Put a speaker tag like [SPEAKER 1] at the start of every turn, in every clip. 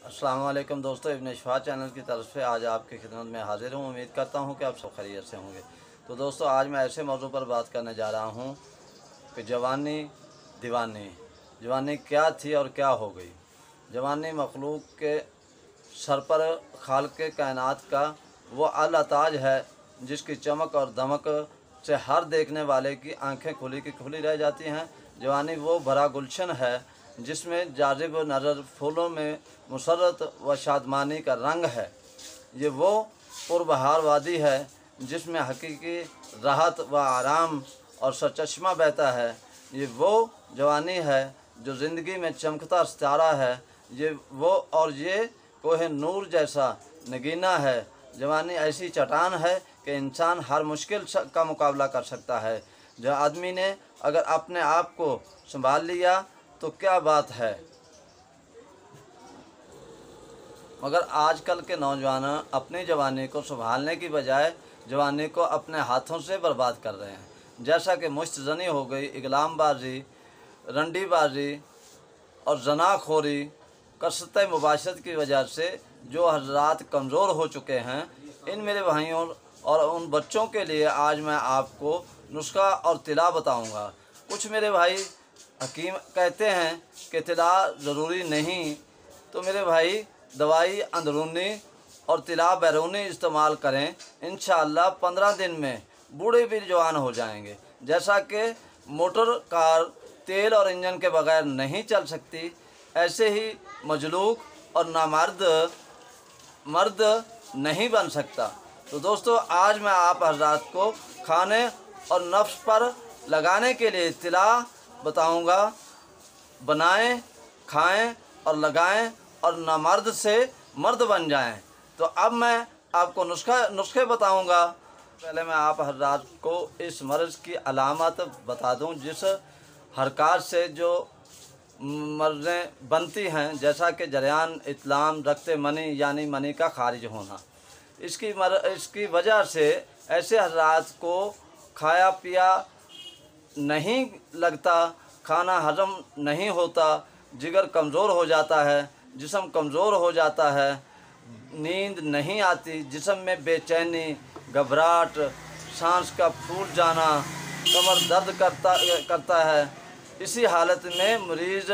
[SPEAKER 1] अस्सलाम वालेकुम दोस्तों, इब्न शफा चैनल की तरफ से आज आपकी खिदमत में हाजिर हूँ। उम्मीद करता हूँ कि आप सब खैरियत से होंगे। तो दोस्तों, आज मैं ऐसे मौजू पर बात करने जा रहा हूँ कि जवानी दीवानी। जवानी क्या थी और क्या हो गई। जवानी मखलूक के सर पर खालिक़े कायनात का वो आला ताज है जिसकी चमक और दमक से हर देखने वाले की आंखें खुली की खुली रह जाती हैं। जवानी वो भरा गुलशन है जिसमें जाज़िब नज़र फूलों में मुसर्रत व शादमानी का रंग है। ये वो पुरबहार वादी है जिसमें हकीकी राहत व आराम और सरचश्मा बहता है। ये वो जवानी है जो ज़िंदगी में चमकता सितारा है। ये कोहे नूर जैसा नगीना है। जवानी ऐसी चट्टान है कि इंसान हर मुश्किल का मुकाबला कर सकता है। जो आदमी ने अगर अपने आप को संभाल लिया तो क्या बात है, मगर आजकल के नौजवान अपनी जवानी को संभालने की बजाय जवानी को अपने हाथों से बर्बाद कर रहे हैं। जैसा कि मुश्तजनी हो गई, इगलामबाजी, रंडीबाजी और जनाखोरी, कसरत मुबाशरत की वजह से जो हज़रात कमज़ोर हो चुके हैं। इन मेरे भाइयों और उन बच्चों के लिए आज मैं आपको नुस्खा और तिला बताऊंगा। कुछ मेरे भाई हकीम कहते हैं कि तिला ज़रूरी नहीं, तो मेरे भाई दवाई अंदरूनी और तिला बैरूनी इस्तेमाल करें। इंशाअल्लाह 15 दिन में बूढ़े भी जवान हो जाएंगे। जैसा कि मोटर कार तेल और इंजन के बगैर नहीं चल सकती, ऐसे ही मजलूक और मर्द नहीं बन सकता। तो दोस्तों, आज मैं आप हज़रात को खाने और नफ्स पर लगाने के लिए तिला बताऊंगा। बनाएं, खाएं और लगाएं और नामर्द से मर्द बन जाएं। तो अब मैं आपको नुस्खे बताऊंगा। पहले मैं आप हज़रात को इस मर्ज़ की अलामत बता दूं जिस हरकत से जो मर्ज़ें बनती हैं, जैसा कि जरियान इत्लाम, रक्त मनी यानी मनी का खारिज होना। इसकी वजह से ऐसे हज़रात को खाया पिया नहीं लगता, खाना हजम नहीं होता, जिगर कमज़ोर हो जाता है, जिस्म कमज़ोर हो जाता है, नींद नहीं आती, जिस्म में बेचैनी, घबराहट, सांस का फूल जाना, कमर दर्द करता है। इसी हालत में मरीज़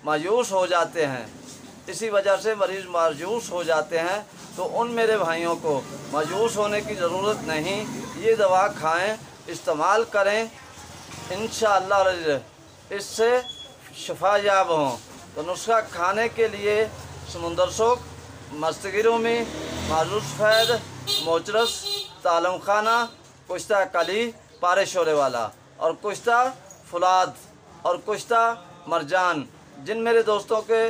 [SPEAKER 1] मायूस हो जाते हैं। इसी वजह से मरीज़ मायूस हो जाते हैं। तो उन मेरे भाइयों को मायूस होने की ज़रूरत नहीं। ये दवा खाएं, इस्तेमाल करें, इंशाअल्लाह इससे शफा याब हों। तो नुस्खा खाने के लिए समुंदर सोक, मस्तगिरोमी, मारूस फैद, मोचरस, तालम खाना, कुश्ता कली पारे शोरे वाला और कुश्ता फुलाद और कुश्ता मरजान। जिन मेरे दोस्तों के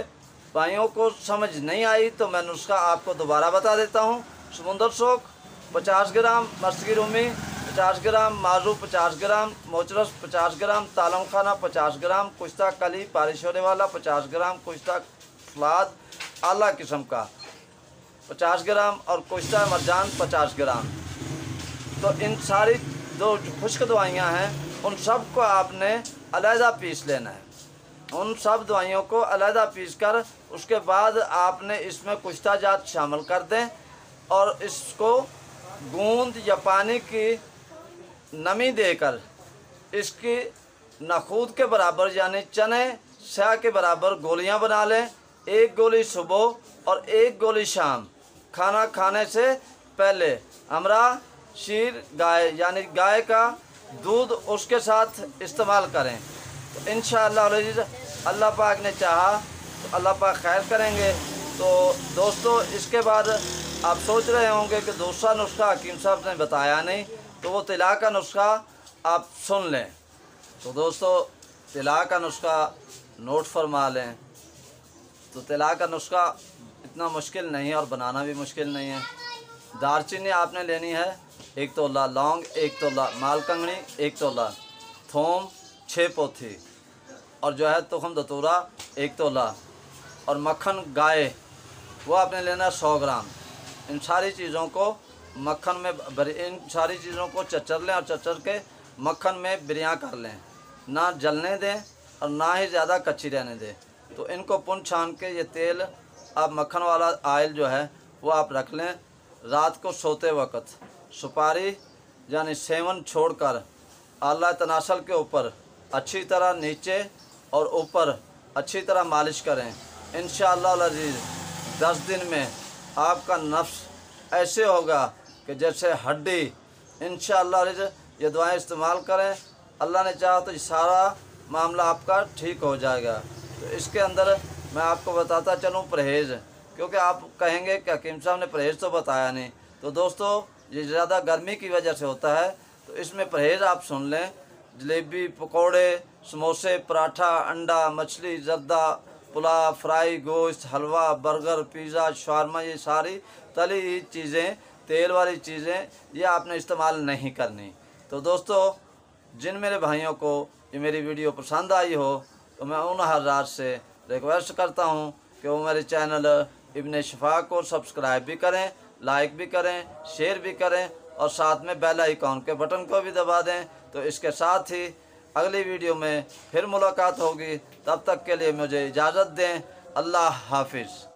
[SPEAKER 1] भाइयों को समझ नहीं आई तो मैं नुस्खा आपको दोबारा बता देता हूँ। समुंदर सोक 50 ग्राम, मस्तगिरोमी 50 ग्राम, मारू 50 ग्राम, मोचरस 50 ग्राम, तालम खाना 50 ग्राम, कुश्ता कली पारिश होने वाला 50 ग्राम, कुश्ता फलाद आला किस्म का 50 ग्राम और कुश्ता मरजान 50 ग्राम। तो इन सारी दो खुश्क दवाइयाँ हैं, उन सब को आपने अलहदा पीस लेना है। उन सब दवाइयों को अलहदा पीस कर उसके बाद आपने इसमें कुश्ता जात शामिल कर दें और इसको गूंद या पानी की नमी देकर इसकी नखूद के बराबर यानी चने स्याह के बराबर गोलियां बना लें। एक गोली सुबह और एक गोली शाम खाना खाने से पहले। हमरा शीर गाय यानी गाय का दूध उसके साथ इस्तेमाल करें। तो इंशाअल्लाह अल्लाह पाक ने चाहा तो अल्लाह पाक खैर करेंगे। तो दोस्तों, इसके बाद आप सोच रहे होंगे कि दूसरा नुस्खा हकीम साहब ने बताया नहीं, तो वो तिला का नुस्खा आप सुन लें। तो दोस्तों, तिला का नुस्खा नोट फरमा लें। तो तिला का नुस्खा इतना मुश्किल नहीं है और बनाना भी मुश्किल नहीं है। दालचीनी आपने लेनी है 1 तोला, लौंग 1 तोला, मालकंगनी 1 तोला, थोम 6 पोथी और जो है तुखम दतूरा 1 तोला और मक्खन गाय वो आपने लेना 100 ग्राम। इन सारी चीज़ों को मक्खन में इन सारी चीज़ों को चचर लें और चचर के मक्खन में बिरियाँ कर लें, ना जलने दें और ना ही ज़्यादा कच्ची रहने दें। तो इनको पुन छान के ये तेल आप मक्खन वाला आयल जो है वो आप रख लें। रात को सोते वक्त सुपारी यानी सेवन छोड़कर आला तनासल के ऊपर अच्छी तरह नीचे और ऊपर अच्छी तरह मालिश करें। इंशाअल्लाह अज़ीज़ 10 दिन में आपका नफ्स ऐसे होगा कि जैसे हड्डी। इंशाअल्लाह अज़ीज़ ये दुआएं इस्तेमाल करें, अल्लाह ने चाहा तो ये सारा मामला आपका ठीक हो जाएगा। तो इसके अंदर मैं आपको बताता चलूँ परहेज़, क्योंकि आप कहेंगे कि हकीम साहब ने परहेज़ तो बताया नहीं। तो दोस्तों ये ज़्यादा गर्मी की वजह से होता है, तो इसमें परहेज़ आप सुन लें। जलेबी, पकोड़े, समोसे, पराठा, अंडा, मछली, जर्दा, पुलाव, फ्राई, गोश्त, हलवा, बर्गर, पिज़्ज़ा, शवारमा, ये सारी तली हुई चीज़ें, तेल वाली चीज़ें ये आपने इस्तेमाल नहीं करनी। तो दोस्तों जिन मेरे भाइयों को ये मेरी वीडियो पसंद आई हो तो मैं उन हज़रात से रिक्वेस्ट करता हूँ कि वो मेरे चैनल इब्ने शिफा को सब्सक्राइब भी करें, लाइक भी करें, शेयर भी करें और साथ में बेल आइकॉन के बटन को भी दबा दें। तो इसके साथ ही अगली वीडियो में फिर मुलाकात होगी, तब तक के लिए मुझे इजाज़त दें। अल्लाह हाफिज़।